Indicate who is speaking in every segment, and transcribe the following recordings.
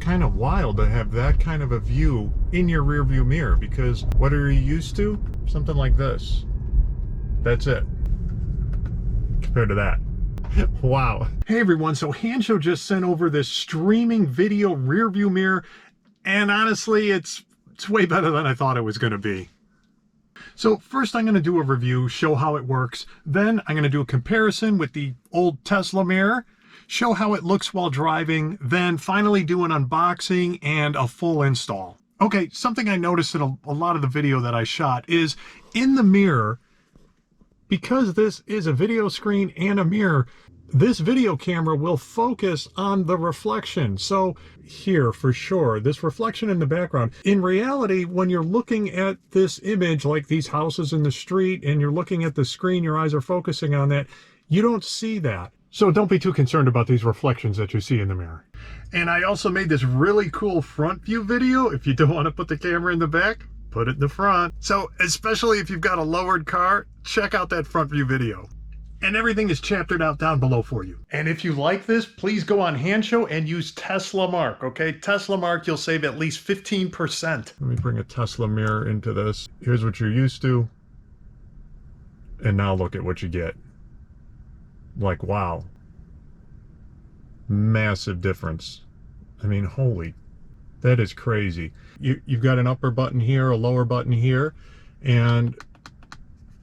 Speaker 1: kind of wild to have that kind of a view in your rear view mirror, because what are you used to? Something like this. That's it. Compared to that. Wow. Hey everyone, so Hansho just sent over this streaming video rear view mirror, and honestly, it's way better than I thought it was going to be. So first I'm going to do a review, show how it works. Then I'm going to do a comparison with the old Tesla mirror, show how it looks while driving, then finally do an unboxing and a full install. Okay, something I noticed in a lot of the video that I shot is in the mirror, because this is a video screen and a mirror, this video camera will focus on the reflection. So here, for sure, this reflection in the background. In reality, when you're looking at this image, like these houses in the street, and you're looking at the screen, your eyes are focusing on that, you don't see that. So don't be too concerned about these reflections that you see in the mirror. And I also made this really cool front view video. If you don't want to put the camera in the back, put it in the front. So especially if you've got a lowered car, check out that front view video. And everything is chaptered out down below for you. And if you like this, please go on Hansho and use Tesla Mark, okay? Tesla Mark, you'll save at least 15%. Let me bring a Tesla mirror into this. Here's what you're used to. And now look at what you get. Like, wow. Massive difference. I mean, holy, that is crazy. You've got an upper button here, a lower button here, and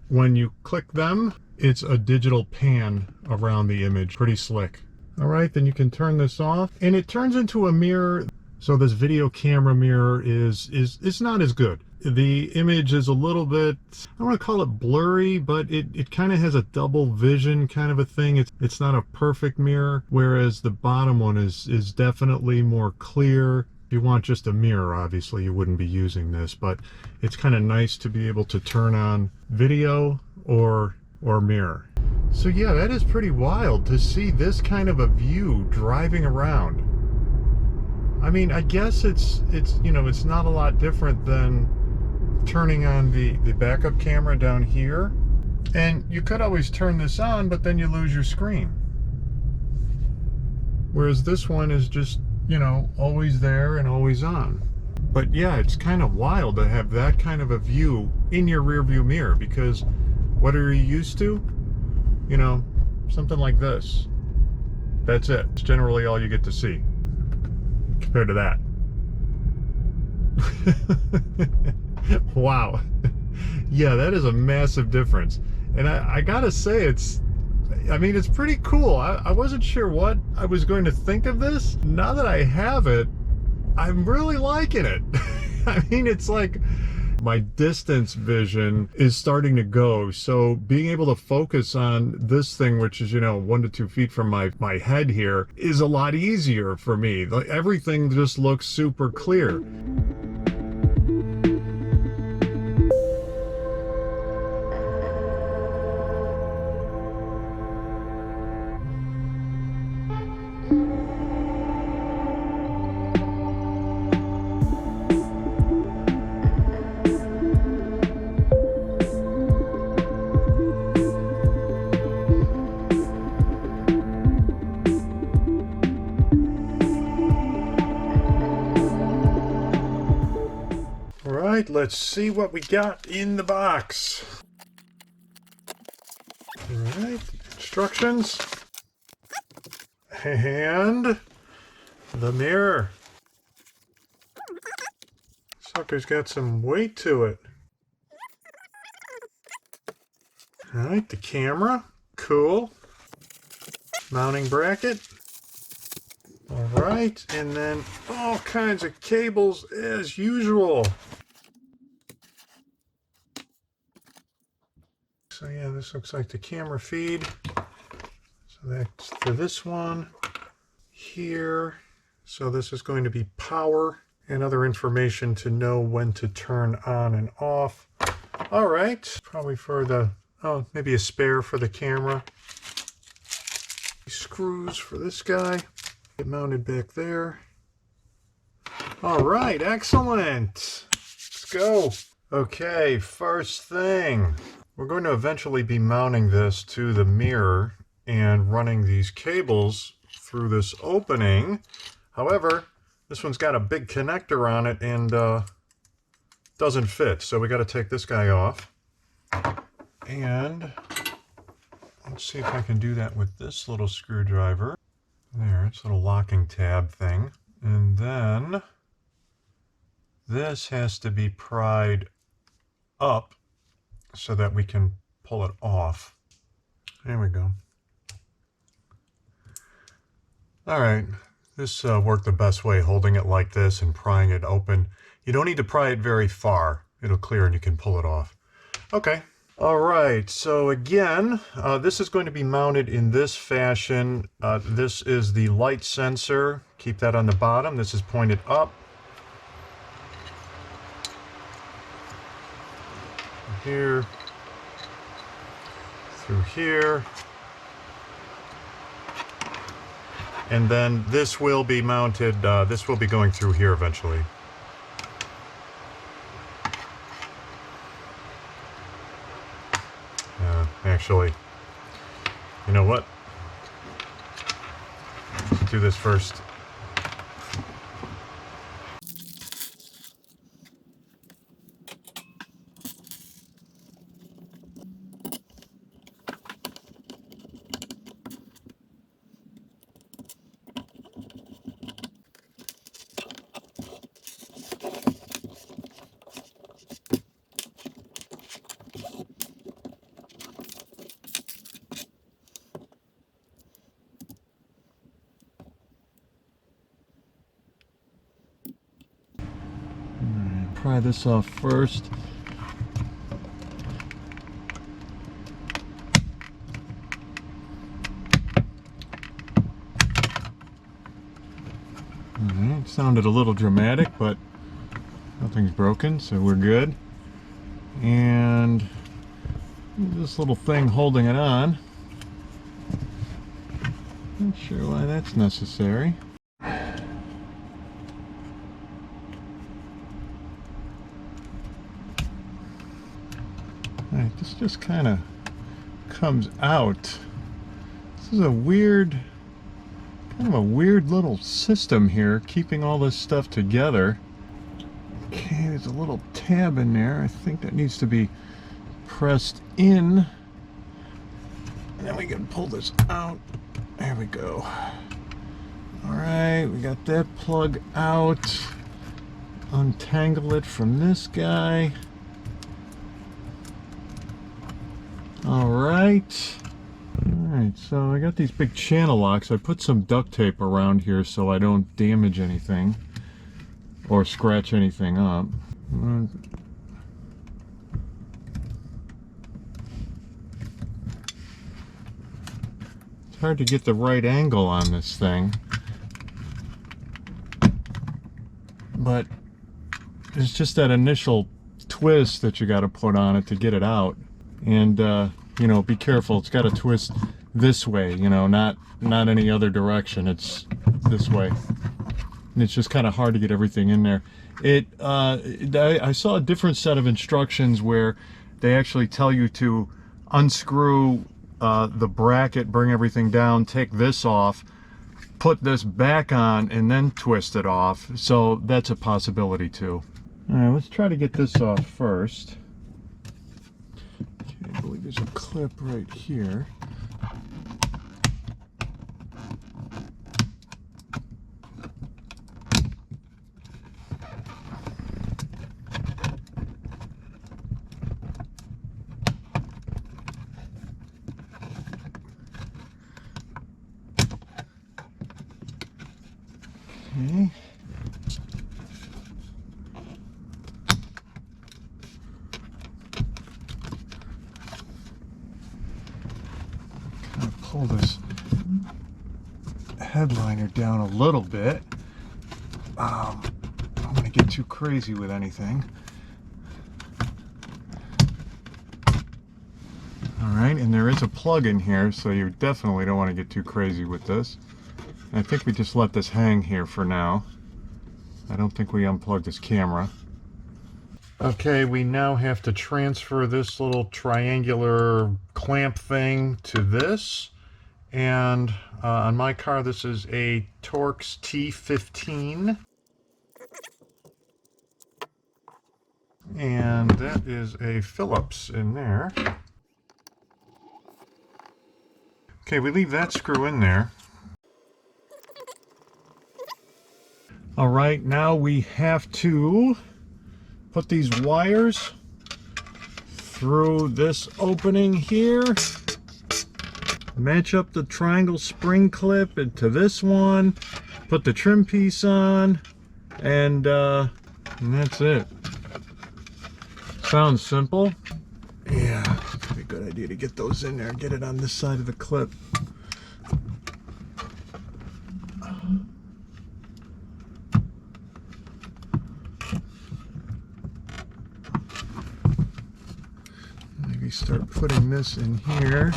Speaker 1: when you click them, it's a digital pan around the image. Pretty slick. All right, then you can turn this off, and it turns into a mirror. So this video camera mirror is not as good. The image is a little bit, I don't want to call it blurry, but it kind of has a double vision kind of a thing. It's not a perfect mirror, whereas the bottom one is definitely more clear. If you want just a mirror, obviously you wouldn't be using this, but it's kind of nice to be able to turn on video or mirror. So yeah, that is pretty wild to see this kind of a view driving around. I mean, I guess it's you know, it's not a lot different than turning on the backup camera down here. And you could always turn this on, but then you lose your screen. Whereas this one is just, you know, always there and always on. But yeah, it's kind of wild to have that kind of a view in your rear view mirror, because what are you used to? You know, something like this. That's it. It's generally all you get to see compared to that. Wow. Yeah, that is a massive difference. And I gotta say, it's pretty cool. I wasn't sure what I was going to think of this. Now that I have it, I'm really liking it. I mean, it's like my distance vision is starting to go. So being able to focus on this thing, which is, you know, 1 to 2 feet from my head here, is a lot easier for me. Like, everything just looks super clear. Let's see what we got in the box. All right, instructions and the mirror. Sucker's got some weight to it. All right, the camera, cool. Mounting bracket. All right, and then all kinds of cables as usual. So yeah, this looks like the camera feed. So that's for this one here. So this is going to be power and other information to know when to turn on and off. All right, probably for the, oh, maybe a spare for the camera. Screws for this guy. Get mounted back there. All right, excellent. Let's go. Okay, first thing. We're going to eventually be mounting this to the mirror and running these cables through this opening. However, This one's got a big connector on it and doesn't fit, so we got to take this guy off. And let's see if I can do that with this little screwdriver. There, it's a little locking tab thing. And then this has to be pried up so that we can pull it off. There we go. All right, this worked the best way, holding it like this and prying it open. You don't need to pry it very far. It'll clear and you can pull it off. Okay. All right, so again, this is going to be mounted in this fashion. This is the light sensor. Keep that on the bottom. This is pointed up. Here, through here. And then this will be mounted, this will be going through here eventually. Actually, you know what? Let's do this first. Pry this off first. Alright, sounded a little dramatic, but nothing's broken, so we're good. And this little thing holding it on. Not sure why that's necessary. Alright, this just kind of comes out. This is a weird, kind of a weird little system here, keeping all this stuff together. Okay, there's a little tab in there. I think that needs to be pressed in. And then we can pull this out. There we go. Alright, we got that plug out. Untangle it from this guy. Alright. Alright, so I got these big channel locks. I put some duct tape around here so I don't damage anything or scratch anything up. It's hard to get the right angle on this thing, but it's just that initial twist that you got to put on it to get it out. And you know, be careful, it's got to twist this way, you know, not any other direction. It's this way, and it's just kind of hard to get everything in there. I saw a different set of instructions where they actually tell you to unscrew the bracket, bring everything down, take this off, put this back on, and then twist it off. So that's a possibility too. All right, let's try to get this off first. Okay, I believe there's a clip right here. Okay. Kind of pull this headliner down a little bit. I don't want to get too crazy with anything. All right, and there is a plug in here, so you definitely don't want to get too crazy with this. I think we just let this hang here for now. I don't think we unplugged this camera. Okay, we now have to transfer this little triangular clamp thing to this. And on my car, this is a Torx T15. And that is a Phillips in there. Okay, we leave that screw in there. All right, now we have to put these wires through this opening here. Match up the triangle spring clip into this one. Put the trim piece on, and that's it. Sounds simple. Yeah, it's gonna be a good idea to get those in there and get it on this side of the clip. Maybe start putting this in here.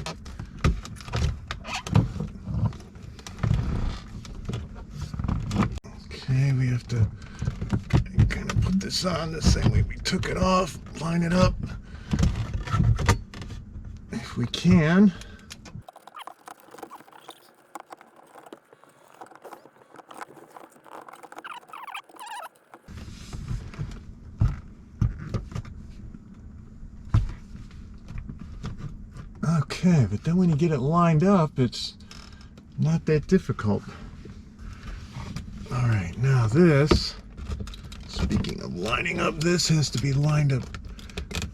Speaker 1: Okay, we have to kind of put this on the same way we took it off, line it up if we can. Okay, but then when you get it lined up, it's not that difficult. All right, now this, speaking of lining up, this has to be lined up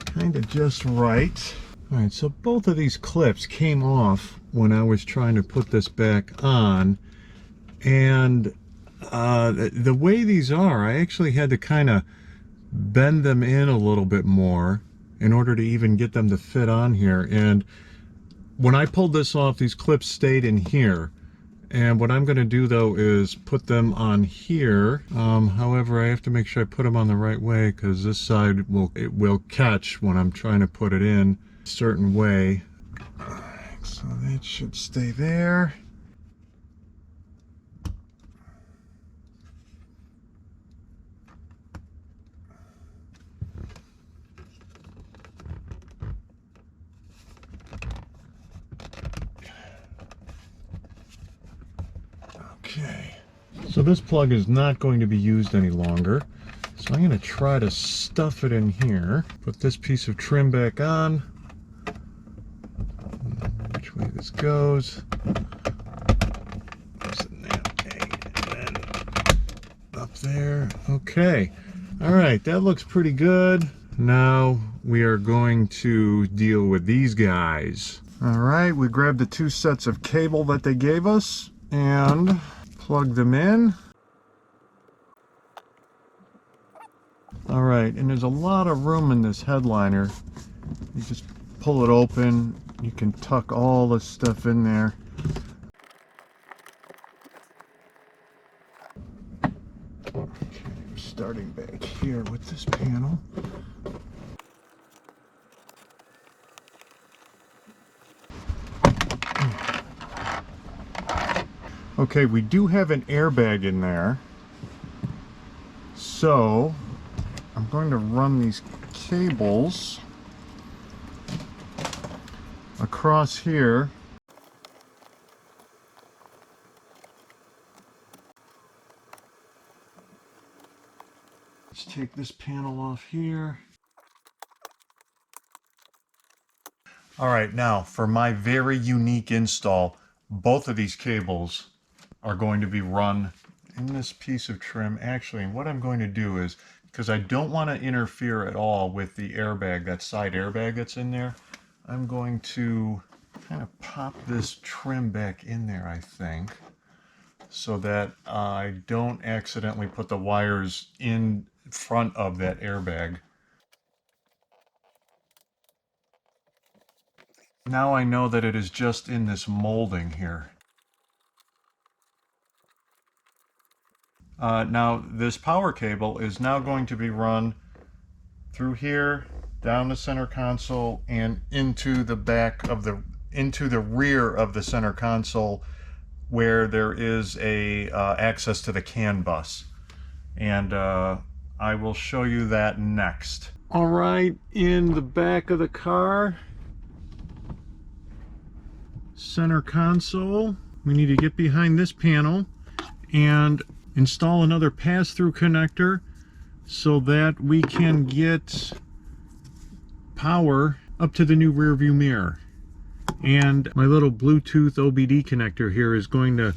Speaker 1: kind of just right. All right, so both of these clips came off when I was trying to put this back on, and the way these are, I actually had to kind of bend them in a little bit more in order to even get them to fit on here. And when I pulled this off, these clips stayed in here. And what I'm going to do though is put them on here. However, I have to make sure I put them on the right way, because this side will catch when I'm trying to put it in a certain way. So that should stay there. Okay, so this plug is not going to be used any longer, so I'm going to try to stuff it in here. Put this piece of trim back on. Which way this goes. And then up there. Okay, all right, that looks pretty good. Now we are going to deal with these guys. All right, we grabbed the two sets of cable that they gave us and plug them in. All right, and there's a lot of room in this headliner. You just pull it open, you can tuck all this stuff in there. Okay, I'm starting back here with this panel. Okay, we do have an airbag in there, so I'm going to run these cables across here. Let's take this panel off here. All right, now for my very unique install, both of these cables are going to be run in this piece of trim. Actually, what I'm going to do is, because I don't want to interfere at all with the airbag, that side airbag that's in there, I'm going to kind of pop this trim back in there, I think, so that I don't accidentally put the wires in front of that airbag. Now I know that it is just in this molding here. Now this power cable is now going to be run through here, down the center console, and into the back of into the rear of the center console, where there is a access to the CAN bus. And I will show you that next. All right, in the back of the car, center console, we need to get behind this panel and install another pass-through connector so that we can get power up to the new rear view mirror. And my little Bluetooth OBD connector here is going to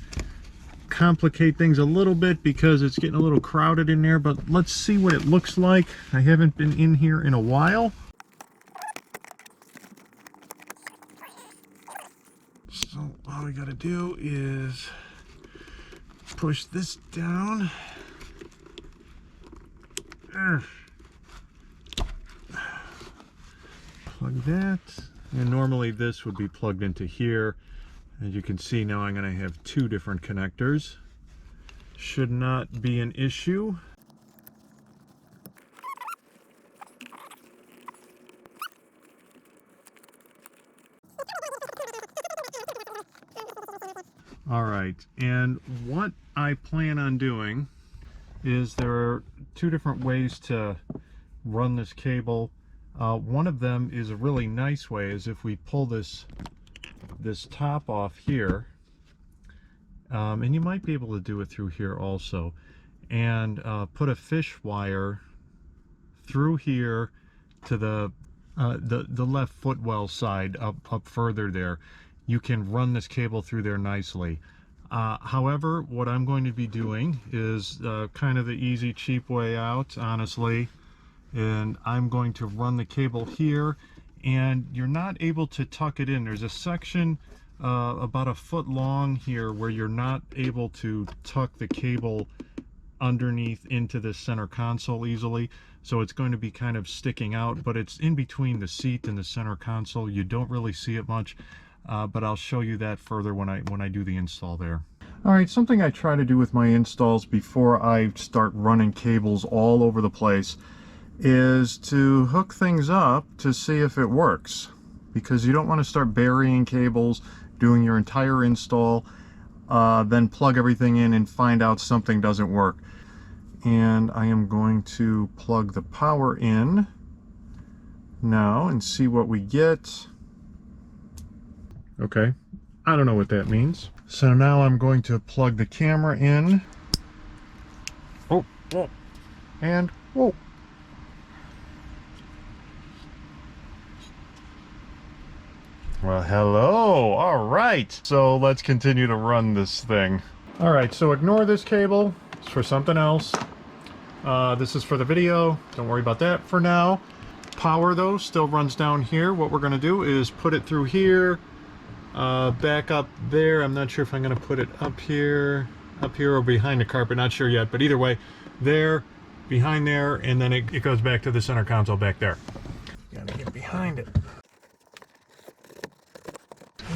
Speaker 1: complicate things a little bit because it's getting a little crowded in there, but let's see what it looks like. I haven't been in here in a while. So all we gotta do is push this down. Plug that, and normally this would be plugged into here. As you can see now, I'm going to have two different connectors. Should not be an issue. All right, and what I plan on doing is there are two different ways to run this cable. One of them is a really nice way, is if we pull this top off here, and you might be able to do it through here also, and put a fish wire through here to the left footwell side up further there. You can run this cable through there nicely. However, what I'm going to be doing is kind of the easy, cheap way out, honestly. And I'm going to run the cable here, and you're not able to tuck it in. There's a section about a foot long here where you're not able to tuck the cable underneath into the center console easily. So it's going to be kind of sticking out, but it's in between the seat and the center console. You don't really see it much, but I'll show you that further when I do the install there. All right, something I try to do with my installs before I start running cables all over the place is to hook things up to see if it works, because you don't want to start burying cables, doing your entire install, then plug everything in and find out something doesn't work. And I am going to plug the power in now and see what we get. Okay, I don't know what that means. So now I'm going to plug the camera in. Oh, whoa, and whoa. Well, hello. All right. So let's continue to run this thing. All right. So ignore this cable. It's for something else. This is for the video. Don't worry about that for now. Power, though, still runs down here. What we're going to do is put it through here, back up there. I'm not sure if I'm going to put it up here or behind the carpet. Not sure yet. But either way, there, behind there, and then it goes back to the center console back there. Got to get behind it.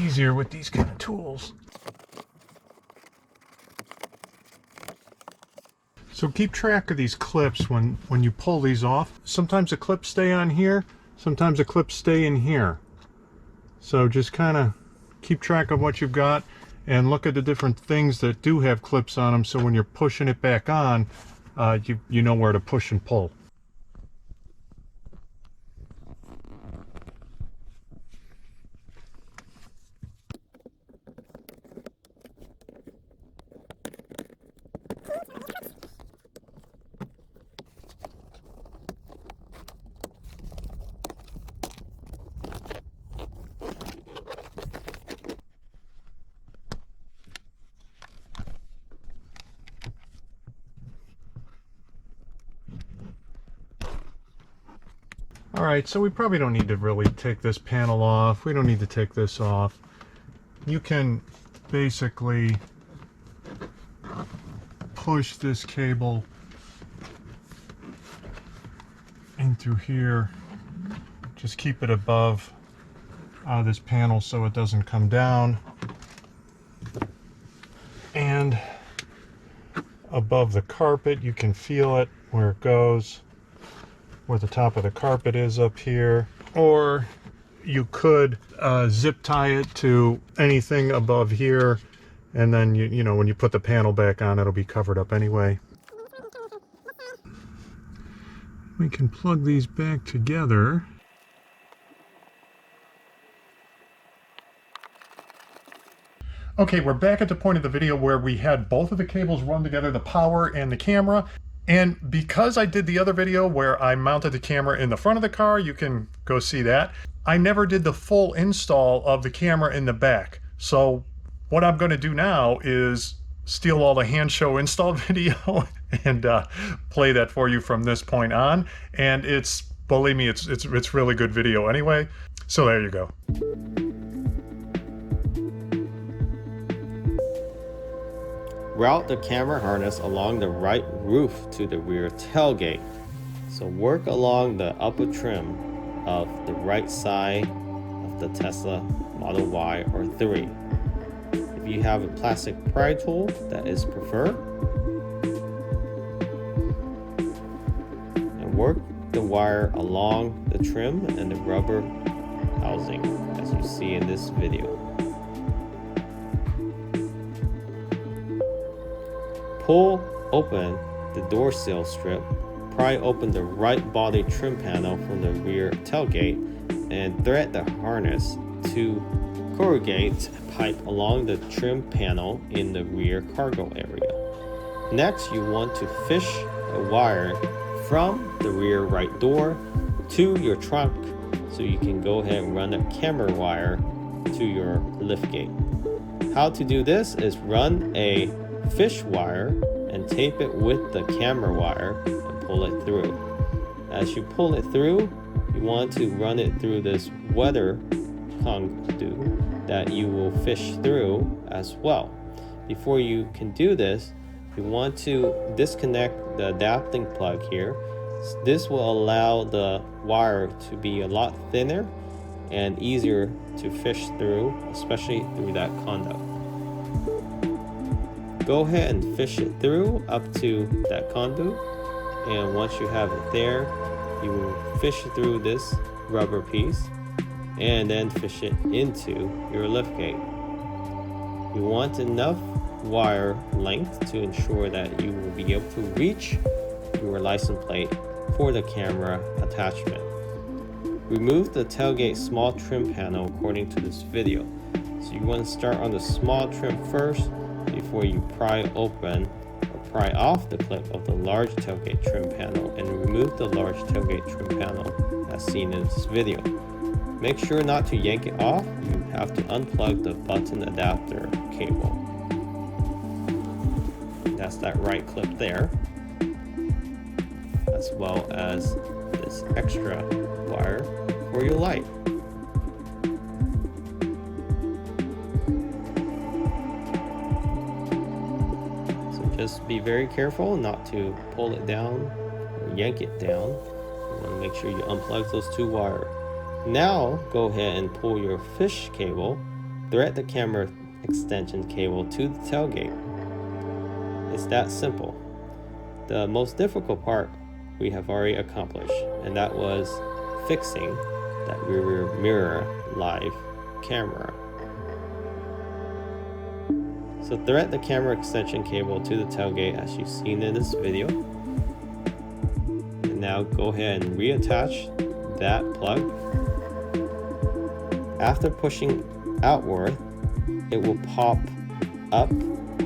Speaker 1: Easier with these kind of tools. So keep track of these clips when you pull these off. Sometimes the clips stay on here, sometimes the clips stay in here. So just kind of keep track of what you've got and look at the different things that do have clips on them, so when you're pushing it back on, you know where to push and pull. Alright, so we probably don't need to really take this panel off. We don't need to take this off. You can basically push this cable in through here. Just keep it above this panel so it doesn't come down. And above the carpet, you can feel it where it goes, where the top of the carpet is up here. Or you could zip tie it to anything above here, and then you know, when you put the panel back on, it'll be covered up anyway. We can plug these back together. Okay, we're back at the point of the video where we had both of the cables run together, the power and the camera. And because I did the other video where I mounted the camera in the front of the car, you can go see that. I never did the full install of the camera in the back. So what I'm going to do now is steal all the hand show install video and play that for you from this point on. And it's, believe me, it's really good video anyway. So there you go.
Speaker 2: Route the camera harness along the right roof to the rear tailgate. So work along the upper trim of the right side of the Tesla Model Y or 3. If you have a plastic pry tool, that is preferred. And work the wire along the trim and the rubber housing as you see in this video. Pull open the door seal strip, pry open the right body trim panel from the rear tailgate, and thread the harness to corrugate pipe along the trim panel in the rear cargo area. Next, you want to fish a wire from the rear right door to your trunk so you can go ahead and run a camera wire to your liftgate. How to do this is run a fish wire and tape it with the camera wire and pull it through. As you pull it through, you want to run it through this weather conduit that you will fish through as well. Before you can do this, you want to disconnect the adapting plug here. This will allow the wire to be a lot thinner and easier to fish through, especially through that conduit. Go ahead and fish it through up to that conduit, and once you have it there, you will fish it through this rubber piece and then fish it into your liftgate. You want enough wire length to ensure that you will be able to reach your license plate for the camera attachment. Remove the tailgate small trim panel according to this video. So you want to start on the small trim first before you pry open or pry off the clip of the large tailgate trim panel and remove the large tailgate trim panel as seen in this video. Make sure not to yank it off. You have to unplug the button adapter cable. That's that right clip there, as well as this extra wire for your light. Just be very careful not to pull it down or yank it down. You want to make sure you unplug those two wires. Now go ahead and pull your fish cable, thread the camera extension cable to the tailgate. It's that simple. The most difficult part we have already accomplished, and that was fixing that rear mirror live camera. So thread the camera extension cable to the tailgate as you've seen in this video. And now go ahead and reattach that plug. After pushing outward, it will pop up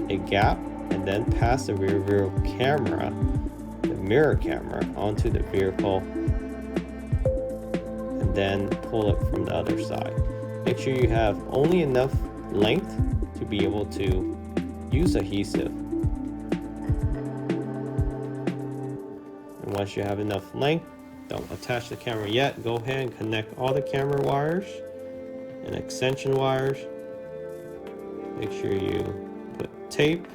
Speaker 2: a gap and then pass the rear view camera, the mirror camera, onto the vehicle and then pull it from the other side. Make sure you have only enough length to be able to use adhesive. And once you have enough length, don't attach the camera yet. Go ahead and connect all the camera wires and extension wires. Make sure you put tape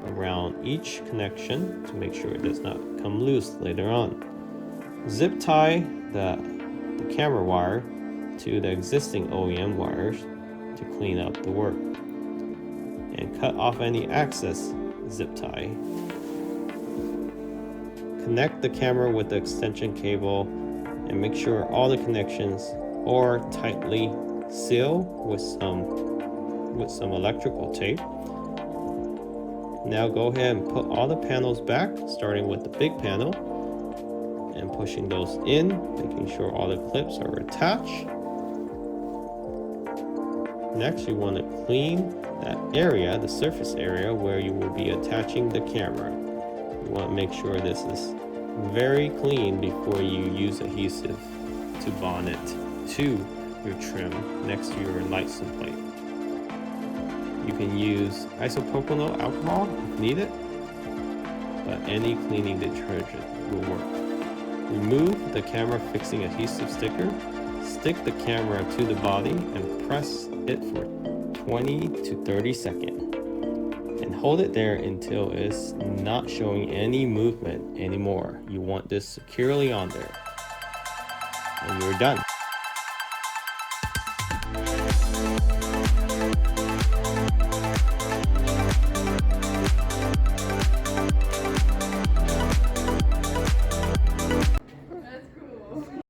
Speaker 2: around each connection to make sure it does not come loose later on. Zip tie the camera wire to the existing OEM wires to clean up the work. And cut off any excess zip tie. Connect the camera with the extension cable and make sure all the connections are tightly sealed with some electrical tape. Now go ahead and put all the panels back, starting with the big panel and pushing those in, making sure all the clips are attached. Next, you want to clean that area, the surface area where you will be attaching the camera. You You want to make sure this is very clean before you use adhesive to bond it to your trim next to your license plate. You can use isopropyl alcohol if needed, but any cleaning detergent will work. Remove the camera fixing adhesive sticker, stick the camera to the body and press it for 20 to 30 seconds. And hold it there until it's not showing any movement anymore. You want this securely on there. And you're done.